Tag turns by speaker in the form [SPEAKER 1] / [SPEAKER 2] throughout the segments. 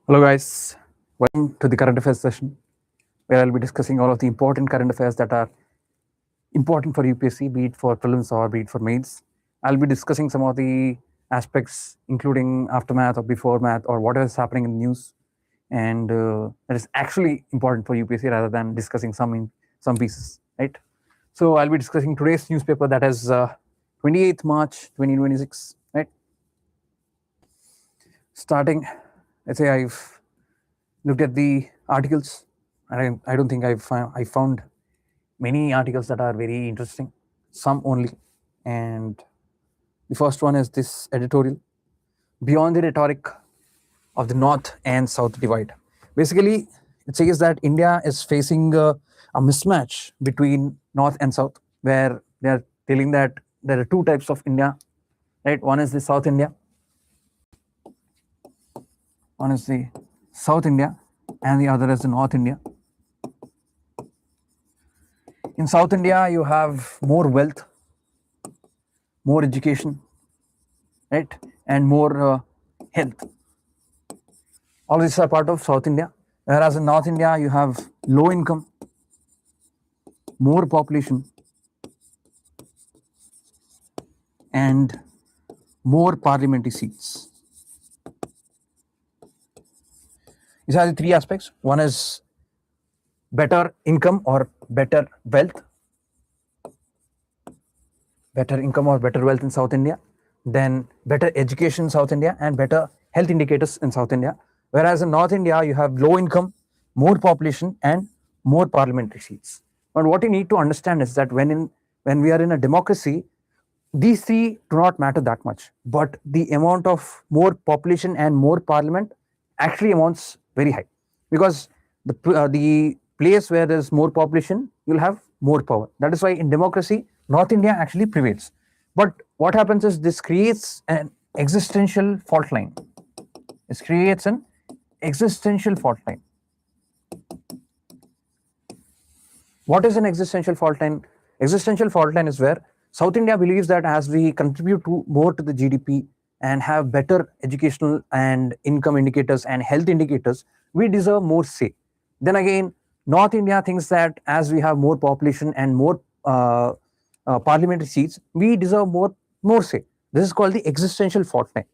[SPEAKER 1] Hello guys, welcome to the current affairs session where I'll be discussing all of the important current affairs that are important for UPSC, be it for prelims or be it for mains. I'll be discussing some of the aspects including aftermath or before math or what is happening in the news and that is actually important for UPSC rather than discussing some pieces, right? So I'll be discussing today's newspaper, that is 28th March 2026, right? Starting, let's say I've looked at the articles, and I don't think I found many articles that are very interesting, some only. And the first one is this editorial, Beyond the Rhetoric of the North and South Divide. Basically, it says that India is facing a mismatch between North and South, where they are telling that there are two types of India, right? One is the South India, one is the South India, and the other is the North India. In South India, you have more wealth, more education, right, and more health. All these are part of South India. Whereas in North India, you have low income, more population, and more parliamentary seats. These are the three aspects. One is better income or better wealth, in South India, then better education in South India, and better health indicators in South India. Whereas in North India, you have low income, more population, and more parliamentary seats. But what you need to understand is that when we are in a democracy, these three do not matter that much, but the amount of more population and more parliament actually amounts very high, because the place where there's more population, you'll have more power. That is why in democracy, North India actually prevails. But what happens is this creates an existential fault line. This creates an existential fault line. What is an existential fault line? Existential fault line is where South India believes that as we contribute more to the GDP and have better educational and income indicators and health indicators, we deserve more say. Then again, North India thinks that as we have more population and more parliamentary seats, we deserve more say. This is called the existential fault line.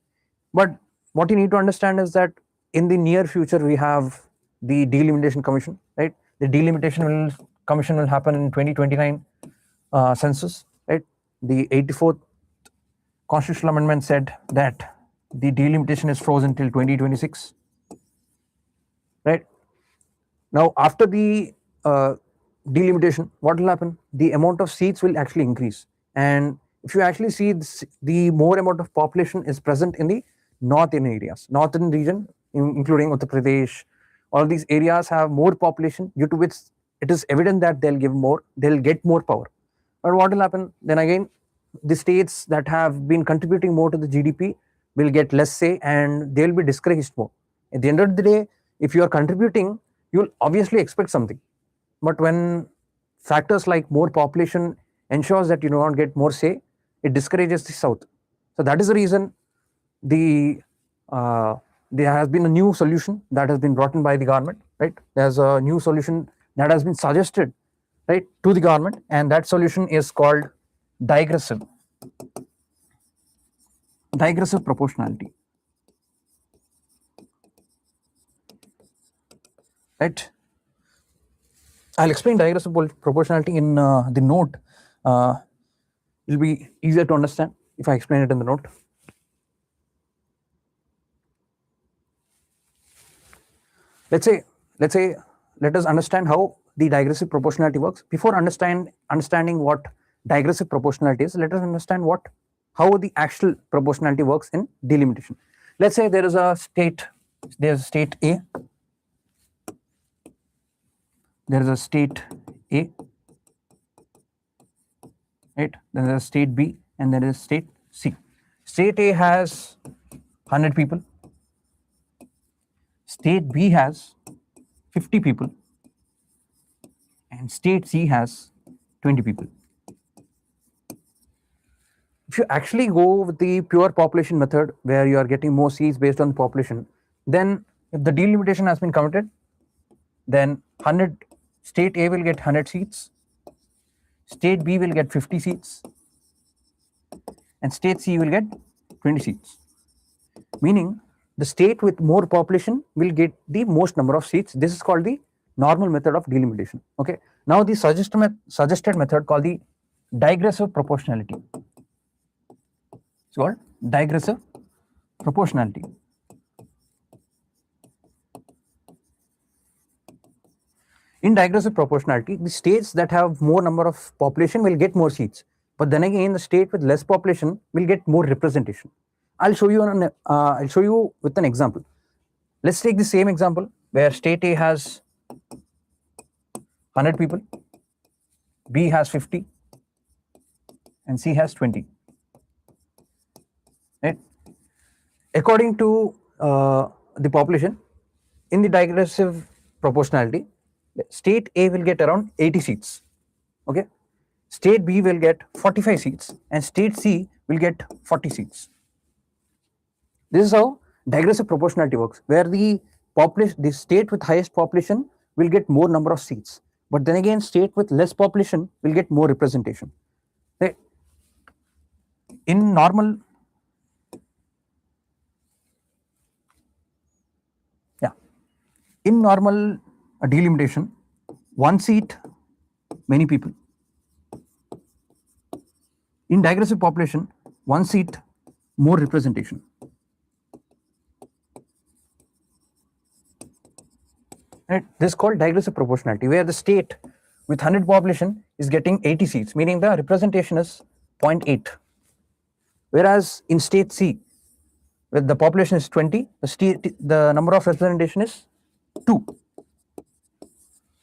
[SPEAKER 1] But what you need to understand is that in the near future, we have the delimitation commission, right? The delimitation commission will happen in 2029 census, right? The 84th constitutional amendment said that the delimitation is frozen till 2026, right? Now, after the delimitation, what will happen? The amount of seats will actually increase. And if you actually see this, the more amount of population is present in the northern areas, northern region, including Uttar Pradesh. All these areas have more population, due to which it is evident that they'll get more power. But what will happen? Then again, the states that have been contributing more to the GDP will get less say and they'll be discouraged more. At the end of the day, if you are contributing, you'll obviously expect something. But when factors like more population ensures that you do not get more say, it discourages the South. So that is the reason there has been a new solution that has been brought in by the government, right? There's a new solution that has been suggested, right, to the government, and that solution is called digressive proportionality, right? I'll explain digressive proportionality in the note. It'll be easier to understand if I explain it in the note. Let us understand how the digressive proportionality works. Before understanding what digressive proportionality is, let us understand how the actual proportionality works in delimitation. Let's say there is a state, there's state A, there is a state A, right? Then there is state B and there is state C. State A has 100 people. State B has 50 people. And state C has 20 people. If you actually go with the pure population method, where you are getting more seats based on population, then If the delimitation has been committed, then 100 state A will get 100 seats, state B will get 50 seats, and state C will get 20 seats. Meaning the state with more population will get the most number of seats. This is called the normal method of delimitation. Okay. Now the suggested method called the digressive proportionality. It's called digressive proportionality. In digressive proportionality, the states that have more number of population will get more seats, but then again the state with less population will get more representation. I'll show you with an example. Let's take the same example where state A has 100 people, B has 50, and C has 20. Right? According to the population, in the digressive proportionality, state A will get around 80 seats. Okay, state B will get 45 seats, and state C will get 40 seats. This is how digressive proportionality works, where the state with highest population will get more number of seats, but then again state with less population will get more representation. Right? In normal delimitation, one seat, many people. In digressive population, one seat, more representation. Right? This is called digressive proportionality, where the state with 100 population is getting 80 seats, meaning the representation is 0.8. Whereas in state C, where the population is 20, the number of representation is 2.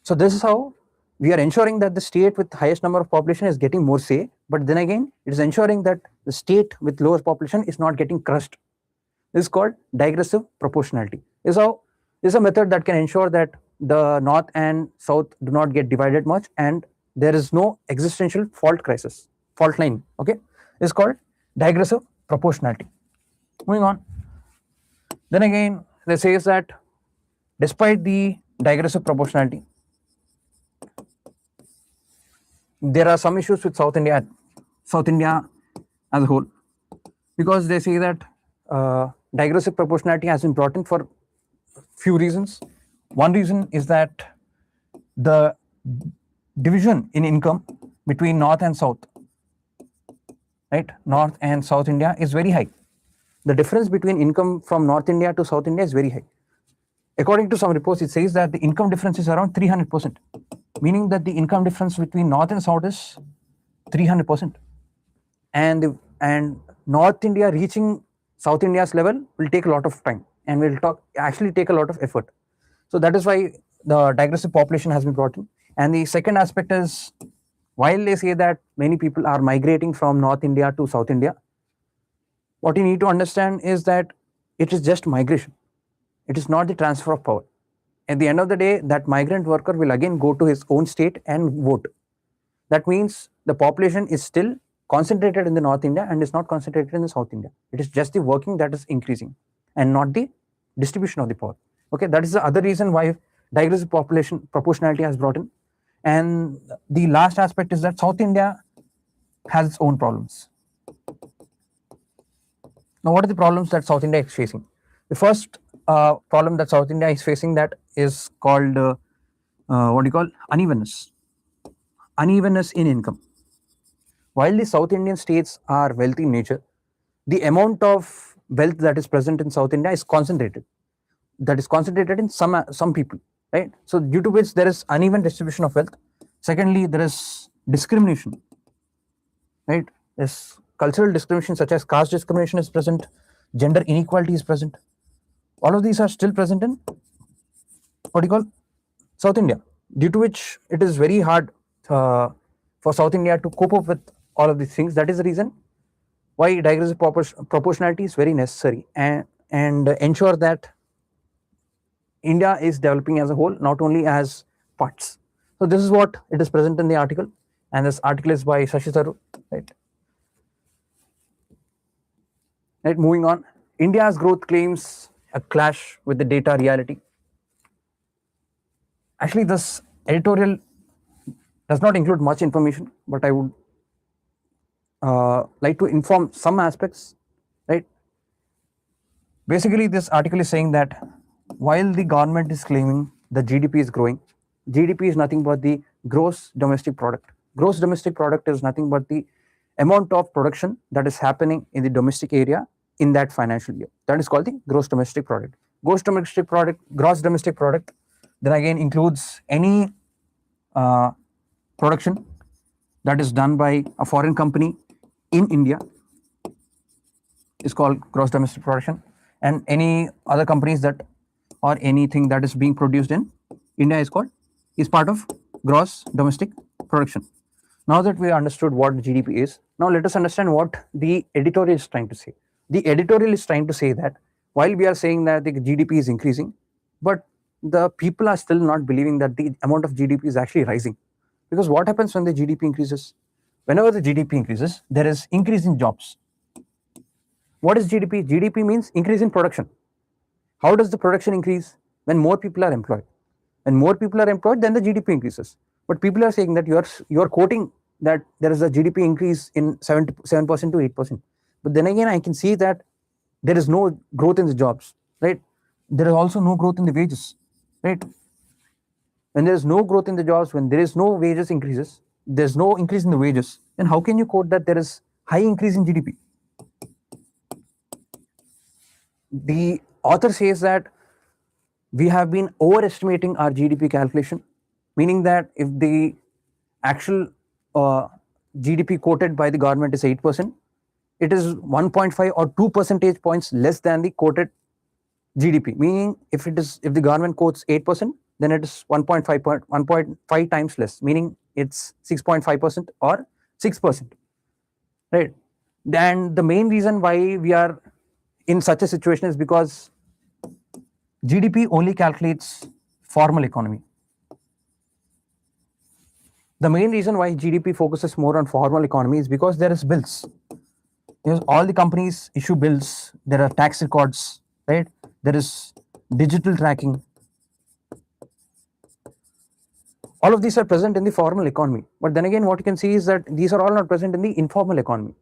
[SPEAKER 1] So this is how we are ensuring that the state with highest number of population is getting more say, but then again it is ensuring that the state with lowest population is not getting crushed. This is called digressive proportionality. This is a method that can ensure that the north and south do not get divided much, and there is no existential fault line. Okay, this is called digressive proportionality. Moving on. Then again, they say that despite the digressive proportionality, there are some issues with South India as a whole, because they say that digressive proportionality has been brought in for few reasons. One reason is that the division in income between North and South, right? North and South India is very high. The difference between income from North India to South India is very high. According to some reports, it says that the income difference is around 300%, meaning that the income difference between North and South is 300%. And North India reaching South India's level will take a lot of time and will actually take a lot of effort. So that is why the digressive population has been brought in. And the second aspect is, while they say that many people are migrating from North India to South India, what you need to understand is that it is just migration. It is not the transfer of power. At the end of the day, that migrant worker will again go to his own state and vote. That means the population is still concentrated in the North India and is not concentrated in the South India. It is just the working that is increasing and not the distribution of the power. Okay, that is the other reason why digressive population proportionality has brought in. And the last aspect is that South India has its own problems. Now, what are the problems that South India is facing? The first problem that South India is facing that is called unevenness. Unevenness in income. While the South Indian states are wealthy in nature, the amount of wealth that is present in South India is concentrated. That is concentrated in some people, right? So due to which there is uneven distribution of wealth. Secondly, there is discrimination, right? There's cultural discrimination such as caste discrimination is present, gender inequality is present. All of these are still present in South India, due to which it is very hard for South India to cope up with all of these things. That is the reason why digressive proportionality is very necessary, and ensure that India is developing as a whole, not only as parts. So this is what it is present in the article, and this article is by Shashi Tharoor, right? Right, moving on. India's growth claims a clash with the data reality. Actually, this editorial does not include much information, but I would like to inform some aspects, right? Basically, this article is saying that while the government is claiming the GDP is growing, GDP is nothing but the gross domestic product. Gross domestic product is nothing but the amount of production that is happening in the domestic area in that financial year. That is called the gross domestic product. Gross domestic product, then again includes any production that is done by a foreign company in India is called gross domestic production, and any other companies that or anything that is being produced in India is part of gross domestic production. Now that we understood what GDP is, now let us understand what the editorial is trying to say. The editorial is trying to say that while we are saying that the GDP is increasing, but the people are still not believing that the amount of GDP is actually rising. Because what happens when the GDP increases? Whenever the GDP increases, there is increase in jobs. What is GDP? GDP means increase in production. How does the production increase? When more people are employed. When more people are employed, then the GDP increases. But people are saying that you are quoting that there is a GDP increase in 7% to 8%. But then again, I can see that there is no growth in the jobs, right? There is also no growth in the wages, right? When there is no growth in the jobs, when there is no wages increases, there's no increase in the wages, then how can you quote that there is high increase in GDP? The author says that we have been overestimating our GDP calculation, meaning that if the actual GDP quoted by the government is 8%, it is 1.5 or 2 percentage points less than the quoted GDP. Meaning, if the government quotes 8%, then it is 1.5 times less. Meaning, it's 6.5% or 6%, right? And the main reason why we are in such a situation is because GDP only calculates formal economy. The main reason why GDP focuses more on formal economy is because there is bills. Because all the companies issue bills, there are tax records, right? There is digital tracking. All of these are present in the formal economy. But then again, what you can see is that these are all not present in the informal economy.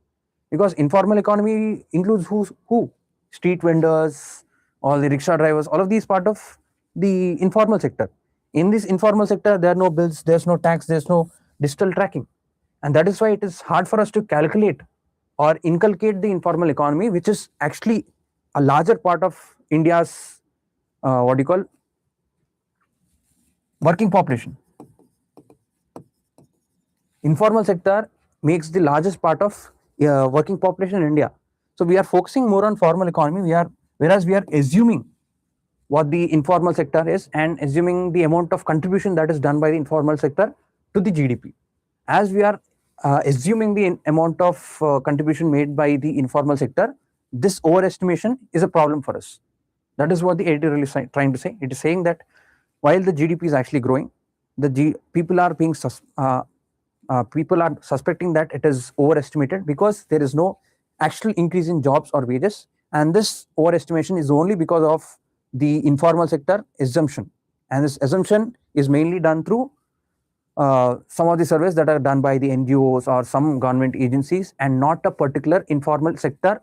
[SPEAKER 1] Because informal economy includes who? Street vendors, all the rickshaw drivers, all of these part of the informal sector. In this informal sector, there are no bills, there's no tax, there's no digital tracking. And that is why it is hard for us to calculate or inculcate the informal economy, which is actually a larger part of India's working population. Informal sector makes the largest part of working population in India. So we are focusing more on formal economy, whereas we are assuming what the informal sector is and assuming the amount of contribution that is done by the informal sector to the GDP. As we are assuming the amount of contribution made by the informal sector, this overestimation is a problem for us. That is what the editorial is trying to say. It is saying that while the GDP is actually growing, people are suspecting that it is overestimated because there is no actual increase in jobs or wages, and this overestimation is only because of the informal sector assumption, and this assumption is mainly done through some of the surveys that are done by the NGOs or some government agencies and not a particular informal sector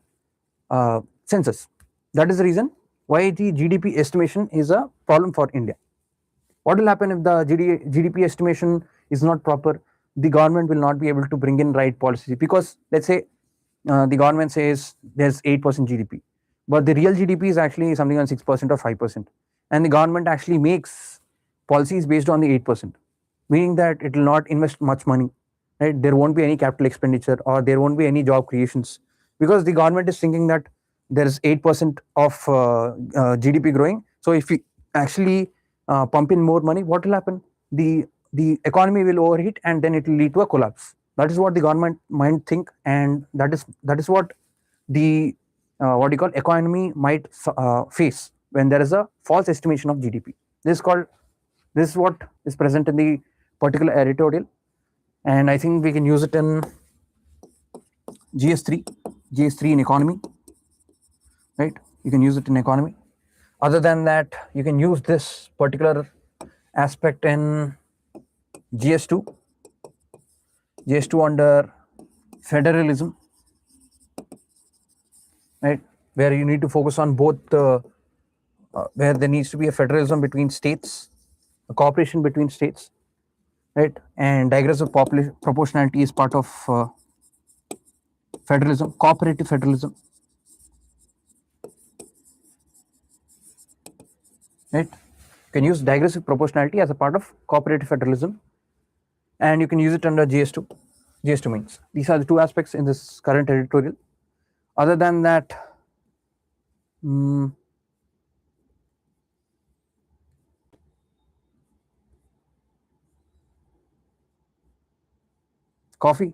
[SPEAKER 1] census. That is the reason why the GDP estimation is a problem for India. What will happen if the GDP estimation is not proper? The government will not be able to bring in right policy, because let's say the government says there's 8% GDP, but the real GDP is actually something on 6% or 5%, and the government actually makes policies based on the 8%, meaning that it will not invest much money, right? There won't be any capital expenditure or there won't be any job creations, because the government is thinking that there is 8% of GDP growing. So if we actually pump in more money, what will happen? The economy will overheat and then it will lead to a collapse. That is what the government might think, and that is what the economy might face when there is a false estimation of GDP. This is what is present in the particular editorial, and I think we can use it in GS3 in economy, right? You can use it in economy. Other than that, you can use this particular aspect in GS2, GS2 under federalism, right, where you need to focus on both where there needs to be a federalism between states, a cooperation between states, right, and digressive proportionality is part of federalism, cooperative federalism, right. You can use digressive proportionality as a part of cooperative federalism, and you can use it under GS2. GS2 means these are the two aspects in this current editorial. Other than that, coffee.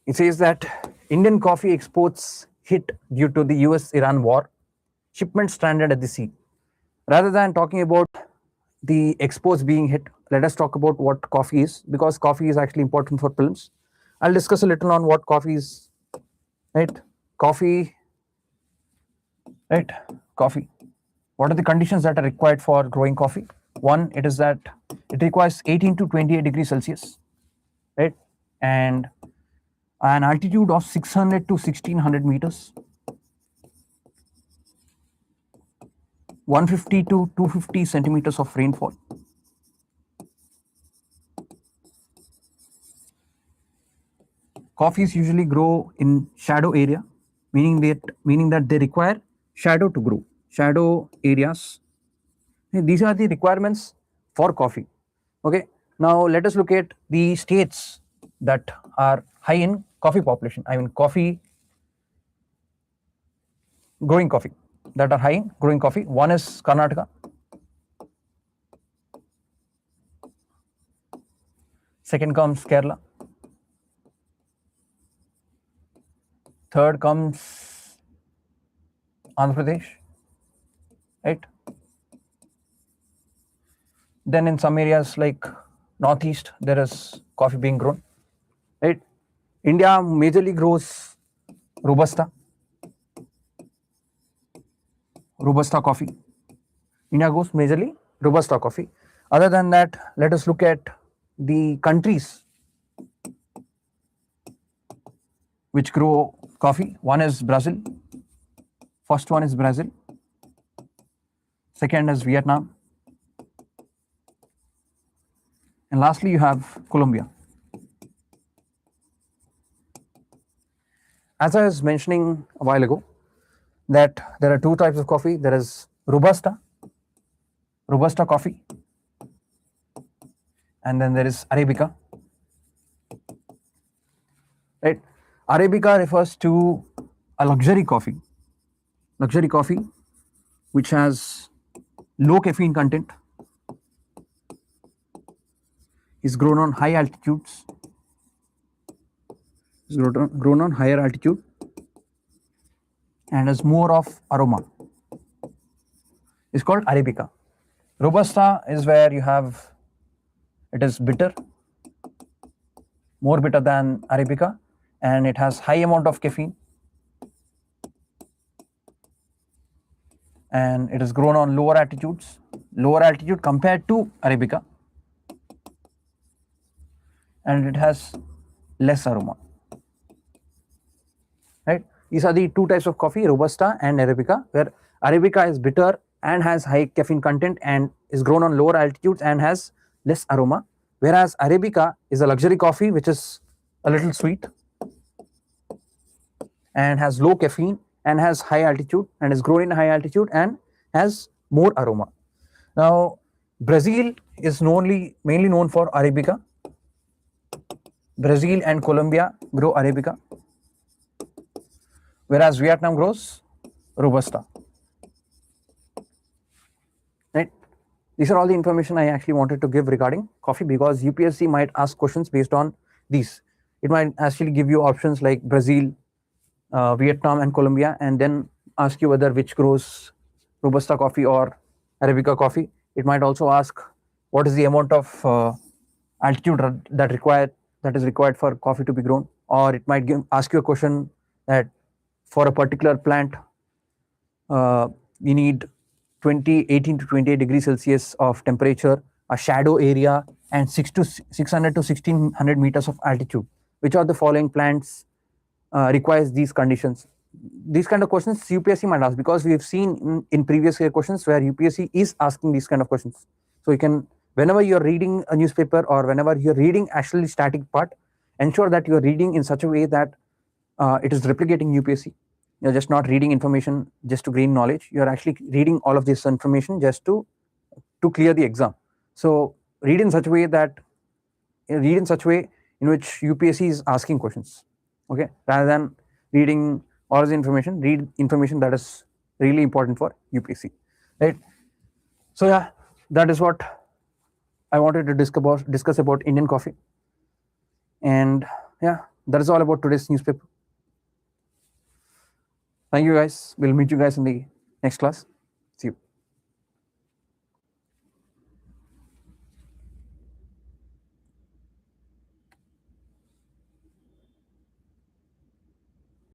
[SPEAKER 1] It says that Indian coffee exports hit due to the US-Iran war, shipments stranded at the sea. Rather than talking about the exports being hit, let us talk about what coffee is, because coffee is actually important for prelims. I'll discuss a little on what coffee is, right? Coffee, right? Coffee. What are the conditions that are required for growing coffee? One, it is that it requires 18 to 28 degrees Celsius, right? And an altitude of 600 to 1600 meters, 150 to 250 centimeters of rainfall. Coffees usually grow in shadow area, meaning that they require shadow to grow. Shadow areas. These are the requirements for coffee. Okay. Now let us look at the states that are high in coffee population. I mean growing coffee, that are high in growing coffee. One is Karnataka. Second comes Kerala. Third comes Andhra Pradesh, right? Then in some areas like Northeast, there is coffee being grown, right? India majorly grows Robusta coffee. India grows majorly Robusta coffee. Other than that, let us look at the countries which grow coffee. One is Brazil. First one is Brazil. Second is Vietnam. And lastly, you have Colombia. As I was mentioning a while ago, that there are two types of coffee. There is Robusta coffee, and then there is Arabica. Right? Arabica refers to a luxury coffee which has low caffeine content, is grown on high altitudes, grown on higher altitude, and has more of aroma. It's called Arabica. Robusta is where you have, it is bitter, more bitter than Arabica, and it has high amount of caffeine, and it is grown on lower altitude compared to Arabica, and it has less aroma, right? These are the two types of coffee, Robusta and Arabica, where Arabica is bitter and has high caffeine content and is grown on lower altitudes and has less aroma, whereas Arabica is a luxury coffee which is a little sweet and has low caffeine and has high altitude and is grown in high altitude and has more aroma. Now, Brazil is mainly known for Arabica. Brazil and Colombia grow Arabica, whereas Vietnam grows Robusta. Right? These are all the information I actually wanted to give regarding coffee, because UPSC might ask questions based on these. It might actually give you options like Brazil, Vietnam and Colombia, and then ask you whether which grows Robusta coffee or Arabica coffee. It might also ask what is the amount of altitude that is required for coffee to be grown, or it might ask you a question that for a particular plant we need 18 to 28 degrees Celsius of temperature, a shadow area, and 600 to 1600 meters of altitude. Which of the following plants requires these conditions? These kind of questions UPSC might ask, because we have seen in previous year questions where UPSC is asking these kind of questions. So you can, whenever you're reading a newspaper or whenever you're reading actually static part, ensure that you're reading in such a way that it is replicating UPSC. You're just not reading information just to gain knowledge. You're actually reading all of this information just to clear the exam. So read in such a way in which UPSC is asking questions. Okay, rather than reading all the information, read information that is really important for UPSC, right? So yeah, that is what I wanted to discuss about Indian coffee. And yeah, that is all about today's newspaper. Thank you guys. We'll meet you guys in the next class. See you.